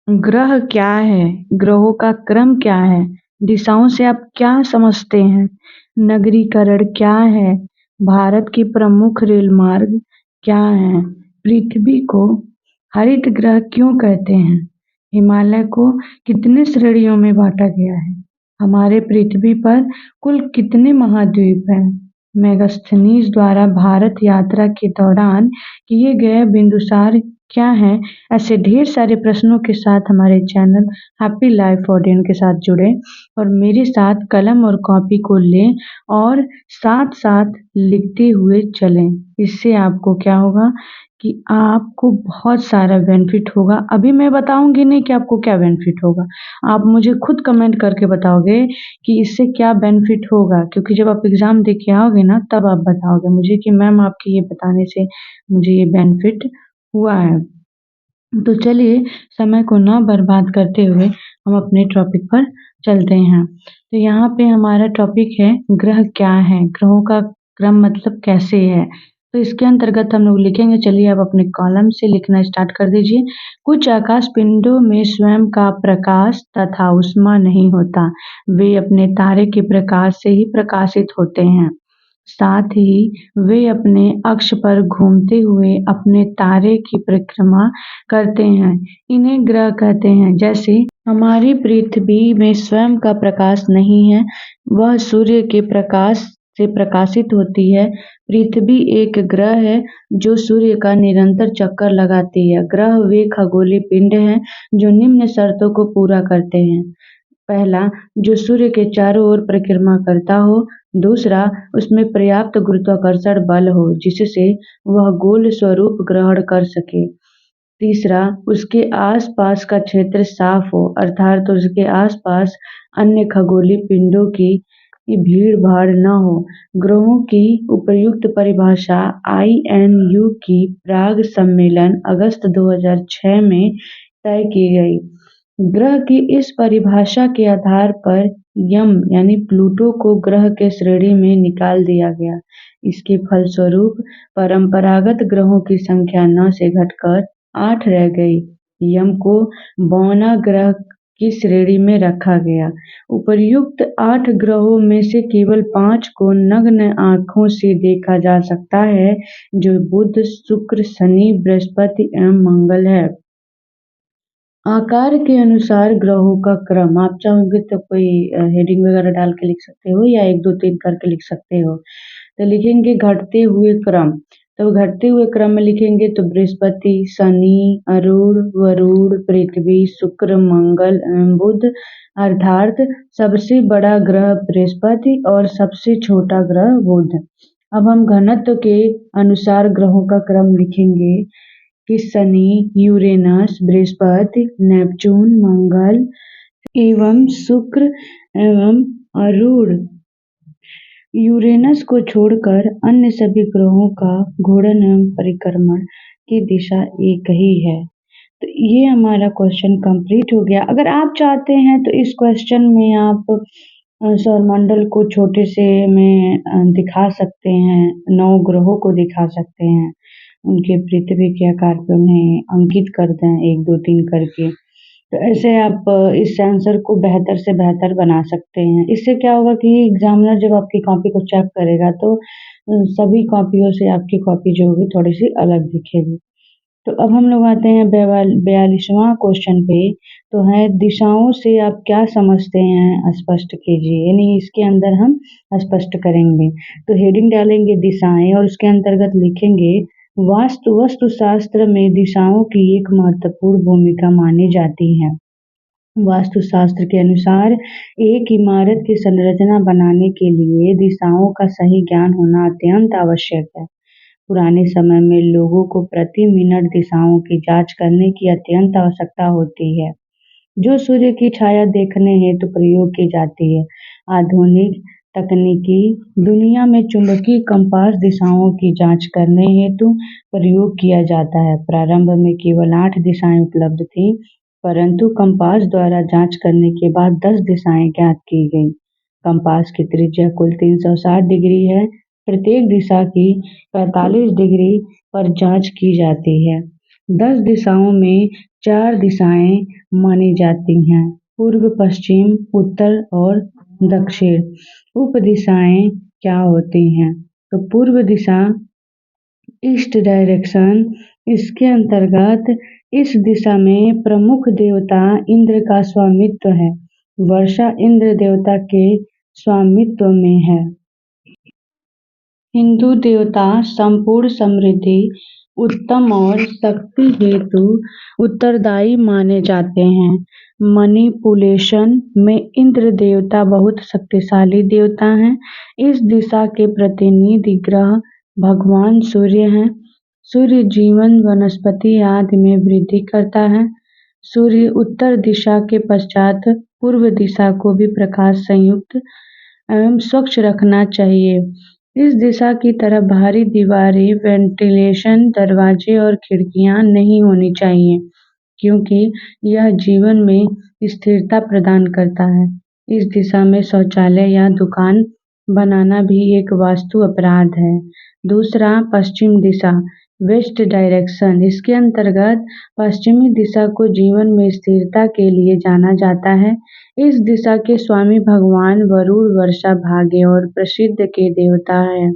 ग्रह क्या है? ग्रहों का क्रम क्या है? दिशाओं से आप क्या समझते हैं? नगरीकरण क्या है? भारत की प्रमुख रेल मार्ग क्या है? पृथ्वी को हरित ग्रह क्यों कहते हैं? हिमालय को कितने श्रेणियों में बांटा गया है? हमारे पृथ्वी पर कुल कितने महाद्वीप हैं? मेगास्थनीज द्वारा भारत यात्रा के दौरान किए गए बिंदुसार क्या हैं? ऐसे ढेर सारे प्रश्नों के साथ हमारे चैनल हैप्पी लाइफ ऑडियंस के साथ जुड़ें और मेरे साथ कलम और कॉपी को लें और साथ साथ लिखते हुए चलें। इससे आपको क्या होगा कि आपको बहुत सारा बेनिफिट होगा। अभी मैं बताऊंगी नहीं कि आपको क्या बेनिफिट होगा, आप मुझे खुद कमेंट करके बताओगे कि इससे क्या बेनिफिट होगा, क्योंकि जब आप एग्ज़ाम दे के आओगे ना तब आप बताओगे मुझे कि मैम आपके ये बताने से मुझे ये बेनिफिट हुआ है। तो चलिए समय को ना बर्बाद करते हुए हम अपने टॉपिक पर चलते हैं। तो यहाँ पे हमारा टॉपिक है ग्रह क्या है? ग्रहों का क्रम मतलब कैसे है? तो इसके अंतर्गत हम लोग लिखेंगे, चलिए आप अपने कॉलम से लिखना स्टार्ट कर दीजिए। कुछ आकाश पिंडों में स्वयं का प्रकाश तथा ऊष्मा नहीं होता, वे अपने तारे के प्रकाश से ही प्रकाशित होते हैं। साथ ही वे अपने अक्ष पर घूमते हुए अपने तारे की परिक्रमा करते हैं। इन्हें ग्रह कहते हैं। जैसे हमारी पृथ्वी में स्वयं का प्रकाश नहीं है, वह सूर्य के प्रकाश से प्रकाशित होती है। पृथ्वी एक ग्रह है जो सूर्य का निरंतर चक्कर लगाती है। ग्रह वे खगोलीय पिंड हैं जो निम्न शर्तों को पूरा करते हैं। पहला, जो सूर्य के चारों ओर परिक्रमा करता हो। दूसरा, उसमें पर्याप्त गुरुत्वाकर्षण बल हो जिससे वह गोल स्वरूप ग्रहण कर सके। तीसरा, उसके आसपास का क्षेत्र साफ हो, अर्थात उसके आसपास अन्य खगोलीय पिंडों की भीड़-भाड़ न हो। ग्रहों की उपर्युक्त परिभाषा आईएनयू की प्राग सम्मेलन अगस्त 2006 में तय की गई। ग्रह की इस परिभाषा के आधार पर यम यानी प्लूटो को ग्रह के श्रेणी में निकाल दिया गया। इसके फलस्वरूप परंपरागत ग्रहों की संख्या 9 से घटकर 8 रह गई। यम को बौना ग्रह की श्रेणी में रखा गया। उपर्युक्त 8 ग्रहों में से केवल 5 को नग्न आंखों से देखा जा सकता है, जो बुध, शुक्र, शनि, बृहस्पति एवं मंगल है। आकार के अनुसार ग्रहों का क्रम आप चाहोगे तो कोई हेडिंग वगैरह डाल के लिख सकते हो या 1 2 3 करके लिख सकते हो। तो लिखेंगे घटते हुए क्रम। तो घटते हुए क्रम में लिखेंगे तो बृहस्पति, शनि, अरुण, वरुण, पृथ्वी, शुक्र, मंगल एवं बुध, अर्थात सबसे बड़ा ग्रह बृहस्पति और सबसे छोटा ग्रह बुध। अब हम घनत्व के अनुसार ग्रहों का क्रम लिखेंगे कि शनि, यूरेनस, बृहस्पति, नेपच्यून, मंगल एवं शुक्र एवं अरुण। यूरेनस को छोड़कर अन्य सभी ग्रहों का घूर्णन एवं परिक्रमण की दिशा एक ही है। तो ये हमारा क्वेश्चन कंप्लीट हो गया। अगर आप चाहते हैं तो इस क्वेश्चन में आप सौरमंडल को छोटे से में दिखा सकते हैं, 9 ग्रहों को दिखा सकते हैं, उनके पृथ्वी के आकार पे उन्हें अंकित कर दें 1 2 3 करके। तो ऐसे आप इस आंसर को बेहतर से बेहतर बना सकते हैं। इससे क्या होगा कि एग्जामिनर जब आपकी कॉपी को चेक करेगा तो सभी कॉपियों से आपकी कॉपी जो होगी थोड़ी-सी अलग दिखेगी। तो अब हम लोग आते हैं 42वां क्वेश्चन पे। तो है दिशाओं से आप क्या समझते हैं स्पष्ट कीजिए, यानी इसके अंदर हम स्पष्ट करेंगे। तो हेडिंग डालेंगे दिशाएं और उसके अंतर्गत लिखेंगे वास्तुशास्त्र में दिशाओं की एक महत्वपूर्ण भूमिका मानी जाती है। वास्तुशास्त्र के अनुसार एक इमारत की संरचना बनाने के लिए दिशाओं का सही ज्ञान होना अत्यंत आवश्यक है। पुराने समय में लोगों को प्रति मिनट दिशाओं की जांच करने की अत्यंत आवश्यकता होती है, जो सूर्य की छाया देखने हेतु प्रयोग की जाती है। आधुनिक तकनीकी दुनिया में चुंबकीय कंपास दिशाओं की जांच करने हेतु प्रयोग किया जाता है। प्रारंभ में केवल 8 दिशाएं उपलब्ध थीं, परंतु कंपास द्वारा जांच करने के बाद 10 दिशाएं ज्ञात की गईं। कंपास की त्रिज्या कुल 360 डिग्री है। प्रत्येक दिशा की 45 डिग्री पर जांच की जाती है। 10 दिशाओं में 4 दिशाएं मानी जाती हैं, पूर्व, पश्चिम, उत्तर और दक्षिण। उप दिशाएं क्या होती हैं? तो पूर्व दिशा ईस्ट डायरेक्शन, इसके अंतर्गत इस दिशा में प्रमुख देवता इंद्र का स्वामित्व है। वर्षा इंद्र देवता के स्वामित्व में है। हिंदू देवता संपूर्ण समृद्धि, उत्तम और शक्ति हेतु उत्तरदायी माने जाते हैं। मैनिपुलेशन में इंद्र देवता बहुत शक्तिशाली देवता हैं। इस दिशा के प्रतिनिधि ग्रह भगवान सूर्य हैं। सूर्य जीवन, वनस्पति आदि में वृद्धि करता है। सूर्य उत्तर दिशा के पश्चात पूर्व दिशा को भी प्रकाश संयुक्त एवं स्वच्छ रखना चाहिए। इस दिशा की तरफ बाहरी दीवारें, वेंटिलेशन, दरवाजे और खिड़कियां नहीं होनी चाहिए, क्योंकि यह जीवन में स्थिरता प्रदान करता है। इस दिशा में शौचालय या दुकान बनाना भी एक वास्तु अपराध है। दूसरा, पश्चिम दिशा, वेस्ट डायरेक्शन। इसके अंतर्गत पश्चिमी दिशा को जीवन में स्थिरता के लिए जाना जाता है। इस दिशा के स्वामी भगवान वरुण, वर्षा, भाग्य और प्रसिद्ध के देवता हैं।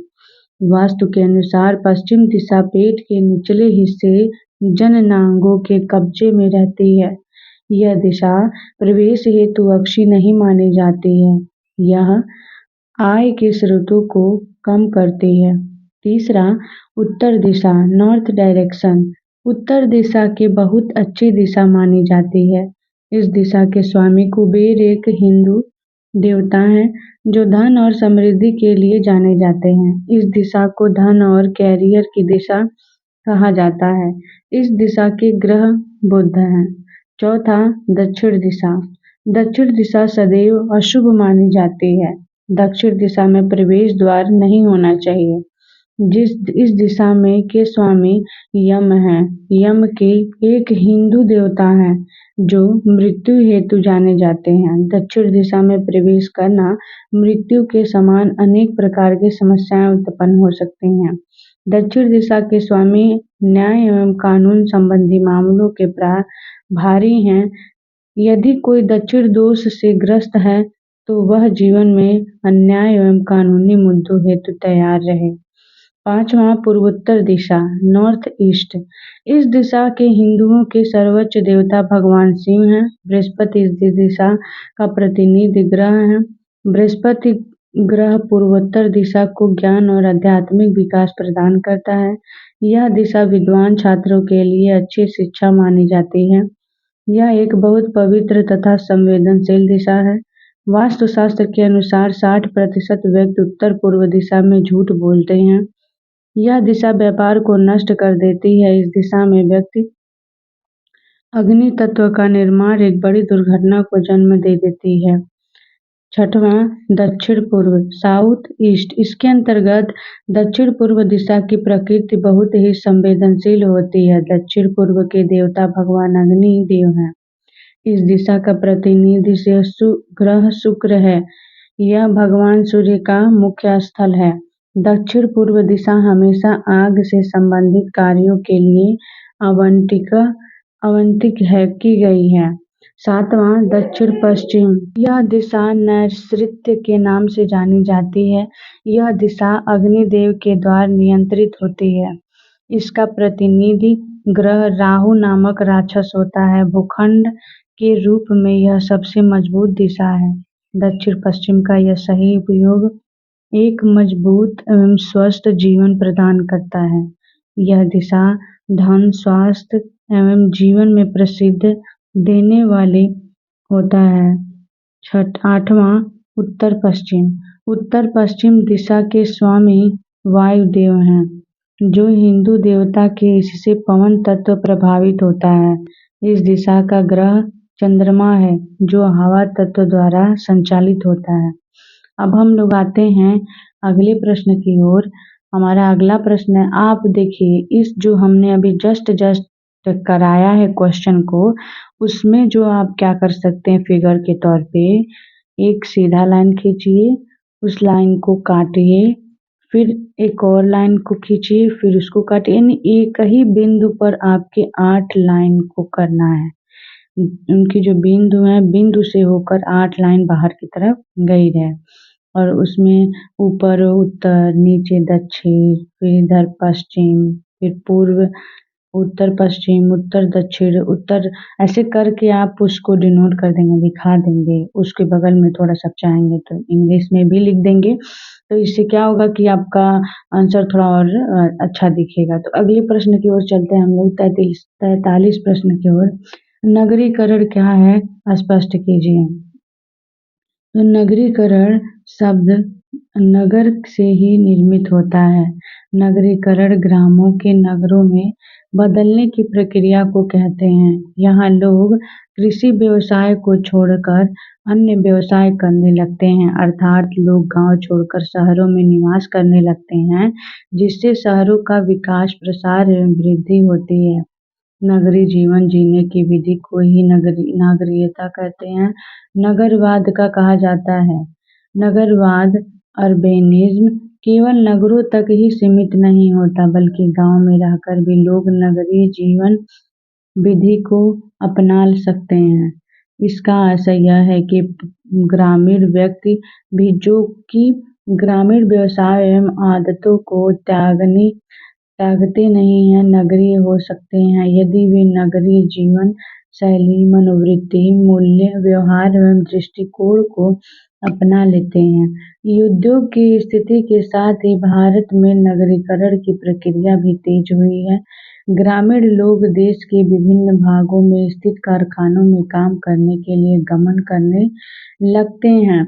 वास्तु के अनुसार पश्चिम दिशा पेट के निचले हिस्से जननांगों के कब्जे में रहती है। यह दिशा प्रवेश हेतु अच्छी नहीं मानी जाती है। यह आय के स्रोतों को कम करती है। तीसरा, उत्तर दिशा, नॉर्थ डायरेक्शन। उत्तर दिशा के बहुत अच्छी दिशा मानी जाती है। इस दिशा के स्वामी कुबेर एक हिंदू देवता हैं, जो धन और समृद्धि के लिए जाने जाते हैं। इस दिशा को धन और कैरियर की दिशा कहा जाता है। इस दिशा के ग्रह बुध हैं। चौथा, दक्षिण दिशा। दक्षिण दिशा सदैव अशुभ मानी जाती है। दक्षिण दिशा में प्रवेश द्वार नहीं होना चाहिए। इस दिशा में के स्वामी यम हैं। यम के एक हिंदू देवता हैं, जो मृत्यु हेतु जाने जाते हैं। दक्षिण दिशा में प्रवेश करना मृत्यु के समान अनेक प्रकार की समस्याएं उत्पन्न हो सकती हैं। दक्षिण दिशा के स्वामी न्याय एवं कानून संबंधी मामलों के भारी हैं। यदि कोई दक्षिण दोष से ग्रस्त है, तो वह जीवन में अन्याय एवं कानूनी मुद्दों हेतु तैयार रहे। पांचवा, पूर्वोत्तर दिशा, नॉर्थ ईस्ट। इस दिशा के हिंदुओं के सर्वोच्च देवता भगवान शिव हैं। बृहस्पति इस दिशा का प्रतिनिधि ग्रह है। बृहस्पति ग्रह पूर्वोत्तर दिशा को ज्ञान और आध्यात्मिक विकास प्रदान करता है। यह दिशा विद्वान छात्रों के लिए अच्छी शिक्षा मानी जाती है। यह एक बहुत पवित्र तथा संवेदनशील दिशा है। वास्तुशास्त्र के अनुसार 60% व्यक्ति उत्तर पूर्व दिशा में झूठ बोलते हैं। यह दिशा व्यापार को नष्ट कर देती है। इस दिशा में व्यक्ति अग्नि तत्व का निर्माण एक बड़ी दुर्घटना को जन्म दे देती है। छठवां, दक्षिण पूर्व, साउथ ईस्ट। इसके अंतर्गत दक्षिण पूर्व दिशा की प्रकृति बहुत ही संवेदनशील होती है। दक्षिण पूर्व के देवता भगवान अग्नि देव हैं। इस दिशा का प्रतिनिधि ग्रह शुक्र है। यह भगवान सूर्य का मुख्य स्थल है। दक्षिण पूर्व दिशा हमेशा आग से संबंधित कार्यों के लिए आवंटित की गई है। सातवां, दक्षिण पश्चिम। यह दिशा नैऋत्य के नाम से जानी जाती है। यह दिशा अग्निदेव के द्वारा नियंत्रित होती है। इसका प्रतिनिधि ग्रह राहु नामक राक्षस होता है। भूखंड के रूप में यह सबसे मजबूत दिशा है। दक्षिण पश्चिम का यह सही उपयोग एक मजबूत एवं स्वस्थ जीवन प्रदान करता है। यह दिशा धन, स्वास्थ्य एवं जीवन में प्रसिद्ध देने वाले होता है। आठवां, उत्तर पश्चिम। उत्तर पश्चिम दिशा के स्वामी वायुदेव हैं, जो हिंदू देवता के इससे पवन तत्व प्रभावित होता है। इस दिशा का ग्रह चंद्रमा है, जो हवा तत्व द्वारा संचालित होता है। अब हम लोग आते हैं अगले प्रश्न की ओर। हमारा अगला प्रश्न है, आप देखिए इस जो हमने अभी जस्ट कराया है क्वेश्चन को, उसमें जो आप क्या कर सकते हैं, फिगर के तौर पे एक सीधा लाइन खींचिए, उस लाइन को काटिए, फिर एक और लाइन को खींचिए, फिर उसको काटिए, यानी एक ही बिंदु पर आपके 8 लाइन को करना है। उनकी जो बिंदु है, बिंदु से होकर 8 लाइन बाहर की तरफ गई है और उसमें ऊपर उत्तर, नीचे दक्षिण, फिर इधर पश्चिम, फिर पूर्व, उत्तर पश्चिम, उत्तर दक्षिण, उत्तर, ऐसे करके आप उसको डिनोट कर देंगे, दिखा देंगे। उसके बगल में थोड़ा-सा चाहेंगे तो इंग्लिश में भी लिख देंगे। तो इससे क्या होगा कि आपका आंसर थोड़ा और अच्छा दिखेगा। तो अगले प्रश्न की ओर चलते हैं हम लोग 43 प्रश्न की ओर। नगरीकरण क्या है? स्पष्ट कीजिए। तो नगरीकरण शब्द नगर से ही निर्मित होता है। नगरीकरण ग्रामों के नगरों में बदलने की प्रक्रिया को कहते हैं। यहाँ लोग कृषि व्यवसाय को छोड़कर अन्य व्यवसाय करने लगते हैं, अर्थात लोग गांव छोड़कर शहरों में निवास करने लगते हैं, जिससे शहरों का विकास, प्रसार एवं वृद्धि होती है। नगरीय जीवन जीने की विधि को ही नागरिकता कहते हैं। नगरवाद का कहा जाता है। नगरवाद, अर्बेनिज्म, केवल नगरों तक ही सीमित नहीं होता, बल्कि गांव में रहकर भी लोग नगरीय जीवन विधि को अपना सकते हैं। इसका आशय यह है कि ग्रामीण व्यक्ति भी जो कि ग्रामीण व्यवसाय एवं आदतों को त्यागते नहीं हैं, नगरीय हो सकते हैं, यदि वे नगरीय जीवन शैली, मनोवृत्ति, मूल्य, व्यवहार एवं दृष्टिकोण को अपना लेते हैं। उद्योग की स्थिति के साथ ही भारत में नगरीकरण की प्रक्रिया भी तेज हुई है। ग्रामीण लोग देश के विभिन्न भागों में स्थित कारखानों में काम करने के लिए गमन करने लगते हैं।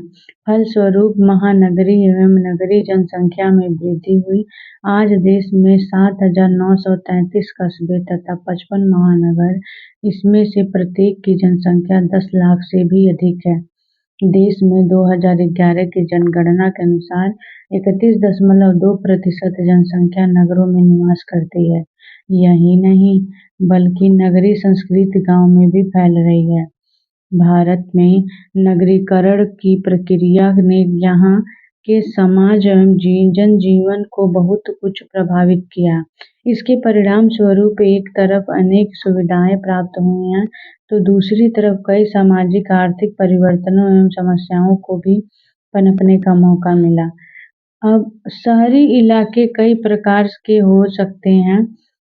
फलस्वरूप महानगरीय एवं नगरीय जनसंख्या में वृद्धि हुई। आज देश में 7,933 कस्बे तथा 55 महानगर, इसमें से प्रत्येक की जनसंख्या 10 लाख से भी अधिक है। देश में 2011 की जनगणना के अनुसार 31.2% जनसंख्या नगरों में निवास करती है। यही नहीं, बल्कि नगरीय संस्कृति गांव में भी फैल रही है। भारत में नगरीकरण की प्रक्रिया ने यहाँ के समाज एवं जनजीवन को बहुत कुछ प्रभावित किया। इसके परिणाम स्वरूप एक तरफ अनेक सुविधाएं प्राप्त हुई हैं, तो दूसरी तरफ कई सामाजिक आर्थिक परिवर्तनों एवं समस्याओं को भी पनपने का मौका मिला। अब शहरी इलाके कई प्रकार के हो सकते हैं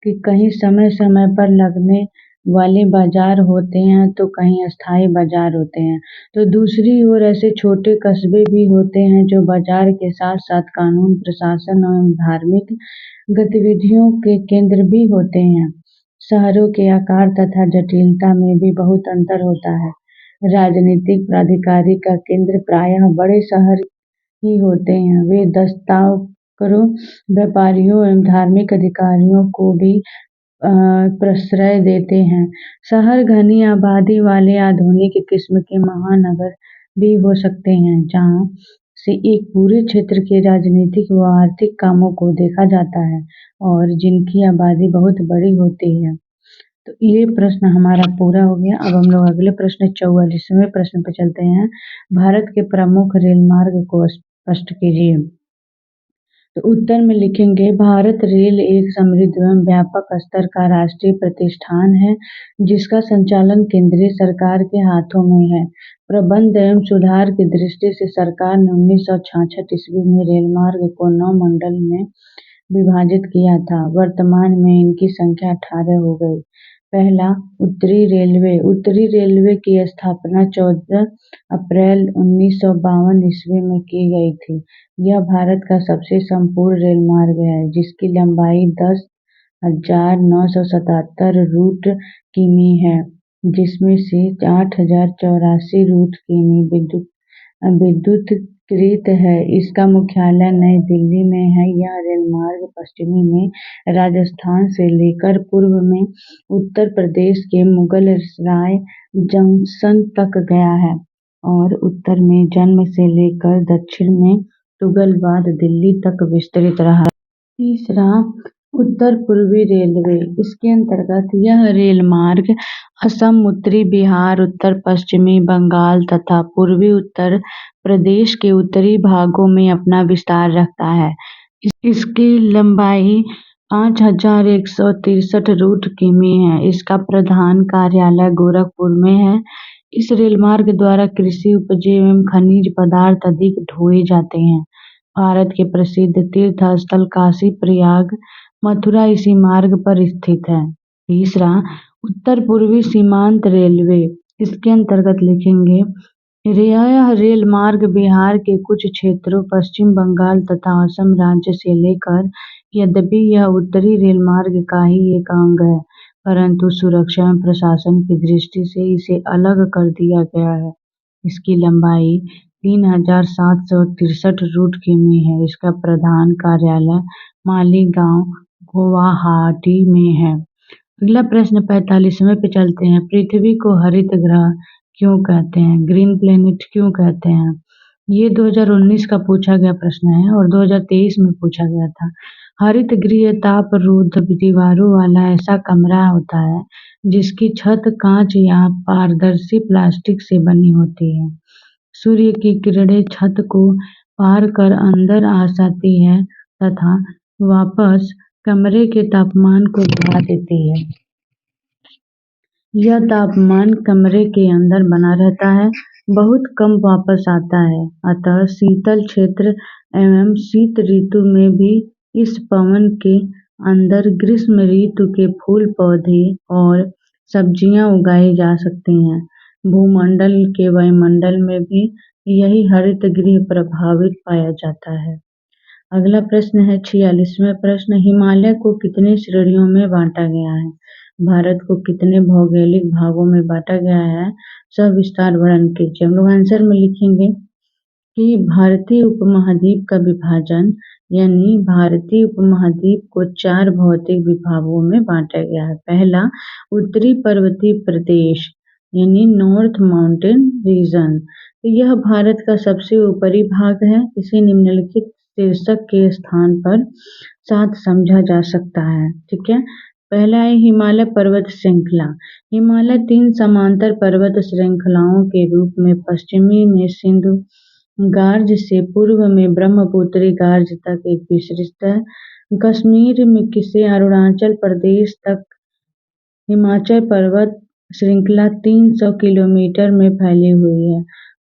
कि कहीं समय समय पर लगने वाले बाजार होते हैं, तो कहीं अस्थायी बाजार होते हैं। तो दूसरी ओर ऐसे छोटे कस्बे भी होते हैं जो बाजार के साथ साथ कानून, प्रशासन एवं धार्मिक गतिविधियों के केंद्र भी होते हैं। शहरों के आकार तथा जटिलता में भी बहुत अंतर होता है। राजनीतिक प्राधिकारी का केंद्र प्रायः बड़े शहर ही होते हैं। वे दस्तकरों, व्यापारियों एवं धार्मिक अधिकारियों को भी प्रश्रय देते हैं। शहर घनी आबादी वाले आधुनिक किस्म के महानगर भी हो सकते हैं, जहाँ से एक पूरे क्षेत्र के राजनीतिक व आर्थिक कामों को देखा जाता है और जिनकी आबादी बहुत बड़ी होती है। तो ये प्रश्न हमारा पूरा हो गया। अब हम लोग अगले प्रश्न 44वें प्रश्न पे चलते हैं। भारत के प्रमुख रेल मार्ग को स्पष्ट कीजिए। तो उत्तर में लिखेंगे, भारत रेल एक समृद्ध एवं व्यापक स्तर का राष्ट्रीय प्रतिष्ठान है, जिसका संचालन केंद्रीय सरकार के हाथों में है। प्रबंध एवं सुधार की दृष्टि से सरकार ने 1966 ईस्वी में रेल मार्ग को 9 मंडल में विभाजित किया था। वर्तमान में इनकी संख्या 18 हो गई। पहला, उत्तरी रेलवे। उत्तरी रेलवे की स्थापना 14 अप्रैल 1952 ईस्वी में की गई थी। यह भारत का सबसे संपूर्ण रेल मार्ग है, जिसकी लंबाई 10,977 रूट किमी है, जिसमें से 8,084 रूट किमी विद्युतीकृत है। इसका मुख्यालय नई दिल्ली में है। यह रेल मार्ग पश्चिमी में राजस्थान से लेकर पूर्व में उत्तर प्रदेश के मुगलसराय जंक्शन तक गया है और उत्तर में जन्म से लेकर दक्षिण में तुगलकाबाद दिल्ली तक विस्तृत रहा। तीसरा, उत्तर पूर्वी रेलवे। इसके अंतर्गत यह रेल मार्ग असम, उत्तरी बिहार, उत्तर पश्चिमी बंगाल तथा पूर्वी उत्तर प्रदेश के उत्तरी भागों में अपना विस्तार रखता है। इसकी लंबाई 5163 रूट किमी है। इसका प्रधान कार्यालय गोरखपुर में है। इस रेल मार्ग द्वारा कृषि उपज एवं खनिज पदार्थ अधिक ढोए जाते हैं। भारत के प्रसिद्ध तीर्थ स्थल काशी, प्रयाग, मथुरा इसी मार्ग पर स्थित है। तीसरा, उत्तर पूर्वी सीमांत रेलवे। इसके अंतर्गत लिखेंगे, यह रेल मार्ग बिहार के कुछ क्षेत्रों, पश्चिम बंगाल तथा असम राज्य से लेकर, यद्यपि यह उत्तरी रेल मार्ग का ही एक अंग है, परंतु सुरक्षा एवं प्रशासन की दृष्टि से इसे अलग कर दिया गया है। इसकी लंबाई 3763 रूट किमी है। इसका प्रधान कार्यालय मालीगांव, गुवाहाटी में है। अगला प्रश्न 45वें पे चलते हैं। पृथ्वी को हरित ग्रह क्यों कहते हैं? ग्रीन प्लेनेट क्यों कहते हैं? ये 2019 का पूछा गया प्रश्न है और 2023 में पूछा गया था। हरित गृह ताप रोध दीवारों वाला ऐसा कमरा होता है जिसकी छत कांच या पारदर्शी प्लास्टिक से बनी होती है। सूर्य की किरणें छत को पार कर अंदर आ जाती है तथा वापस कमरे के तापमान को बढ़ा देती है। यह तापमान कमरे के अंदर बना रहता है, बहुत कम वापस आता है। अतः शीतल क्षेत्र एवं शीत ऋतु में भी इस भवन के अंदर ग्रीष्म ऋतु के फूल पौधे और सब्जियां उगाई जा सकती हैं। भूमंडल के वायुमंडल में भी यही हरित गृह प्रभावित पाया जाता है। अगला प्रश्न है 46वां प्रश्न, हिमालय को कितने श्रेणियों में बांटा गया है? भारत को कितने भौगोलिक भागों में बांटा गया है? सविस्तार वर्णन कीजिए। हम लोग आंसर में लिखेंगे कि भारतीय उपमहाद्वीप का विभाजन यानी भारतीय उपमहाद्वीप को 4 भौतिक विभागों में बांटा गया है। पहला, उत्तरी पर्वतीय प्रदेश यानी नॉर्थ माउंटेन रीजन। तो यह भारत का सबसे ऊपरी भाग है। इसे निम्नलिखित शीर्षक के स्थान पर साथ समझा जा सकता है। ठीक है, पहला है हिमालय पर्वत श्रृंखला। हिमालय 3 समांतर पर्वत श्रृंखलाओं के रूप में पश्चिमी में सिंधु गार्ज से पूर्व में ब्रह्मपुत्री गार्ज तक एक विस्तृत है। कश्मीर में से अरुणाचल प्रदेश तक हिमाचल पर्वत श्रृंखला 300 किलोमीटर में फैली हुई है।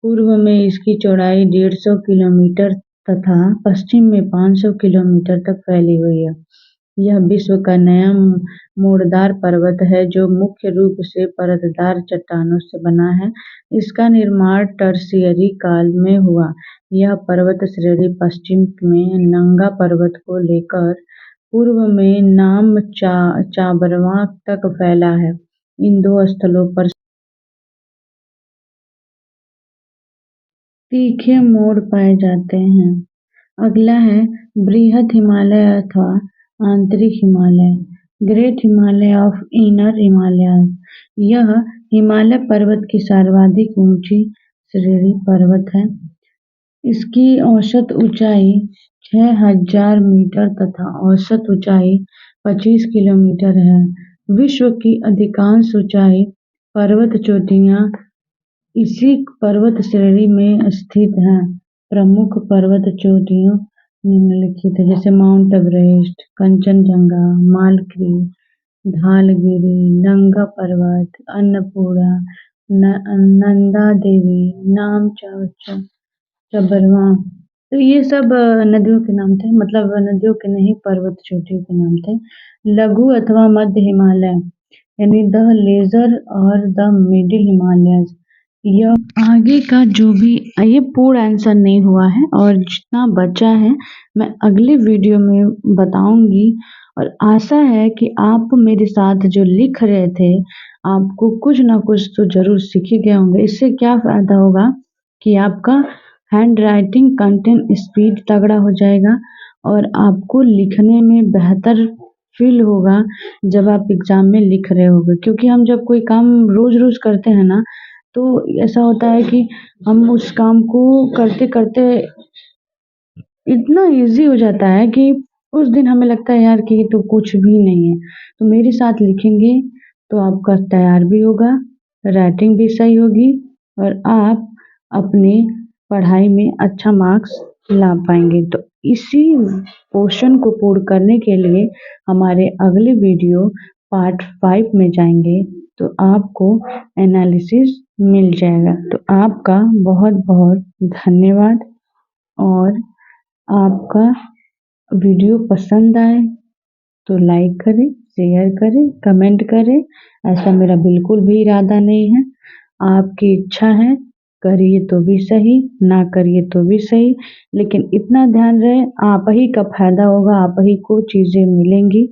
पूर्व में इसकी चौड़ाई 150 किलोमीटर तथा पश्चिम में 500 किलोमीटर तक फैली हुई है। यह विश्व का नया मोड़दार पर्वत है जो मुख्य रूप से परतदार चट्टानों से बना है। इसका निर्माण टर्शियरी काल में हुआ। यह पर्वत श्रेणी पश्चिम में नंगा पर्वत को लेकर पूर्व में चाबरवा तक फैला है। इन 2 स्थलों पर तीखे मोड़ पाए जाते हैं। अगला है बृहद हिमालय अथवा आंतरिक Himalaya, great Himalaya of inner Himalayas. यह हिमालय पर्वत की सर्वाधिक ऊंची श्रेणी पर्वत है। इसकी औसत ऊंचाई 6000 मीटर तथा औसत ऊंचाई 25 किलोमीटर है। विश्व की अधिकांश ऊंचाई पर्वत चोटियां इसी पर्वत श्रेणी में स्थित हैं। प्रमुख पर्वत चोटियों निम्नलिखित है, जैसे माउंट एवरेस्ट, कंचनजंगा, मालक्री, धालगिरी, नंगा पर्वत, अन्नपूर्णा, नंदा देवी, चबरवा। तो ये सब नदियों के नाम थे, मतलब नदियों के नहीं, पर्वत चोटियों के नाम थे। लघु अथवा मध्य हिमालय यानी द लेजर और द मिडिल हिमालयस। यह आगे का जो भी, ये पूर्ण आंसर नहीं हुआ है और जितना बचा है मैं अगले वीडियो में बताऊंगी। और आशा है कि आप मेरे साथ जो लिख रहे थे आपको कुछ ना कुछ तो जरूर सीख ही गए होंगे। इससे क्या फायदा होगा कि आपका हैंड राइटिंग कंटेंट स्पीड तगड़ा हो जाएगा और आपको लिखने में बेहतर फील होगा जब आप एग्जाम में लिख रहे होगे। क्योंकि हम जब कोई काम रोज रोज करते हैं ना, तो ऐसा होता है कि हम उस काम को करते करते इतना इजी हो जाता है कि उस दिन हमें लगता है यार कि ये तो कुछ भी नहीं है। तो मेरे साथ लिखेंगे तो आपका तैयार भी होगा, राइटिंग भी सही होगी और आप अपने पढ़ाई में अच्छा मार्क्स ला पाएंगे। तो इसी पोर्शन को पूर्ण करने के लिए हमारे अगले वीडियो पार्ट 5 में जाएंगे तो आपको एनालिसिस मिल जाएगा। तो आपका बहुत बहुत धन्यवाद और आपका वीडियो पसंद आए तो लाइक करें, शेयर करें, कमेंट करें। ऐसा मेरा बिल्कुल भी इरादा नहीं है। आपकी इच्छा है, करिए तो भी सही, ना करिए तो भी सही, लेकिन इतना ध्यान रहे आप ही का फायदा होगा, आप ही को चीज़ें मिलेंगी।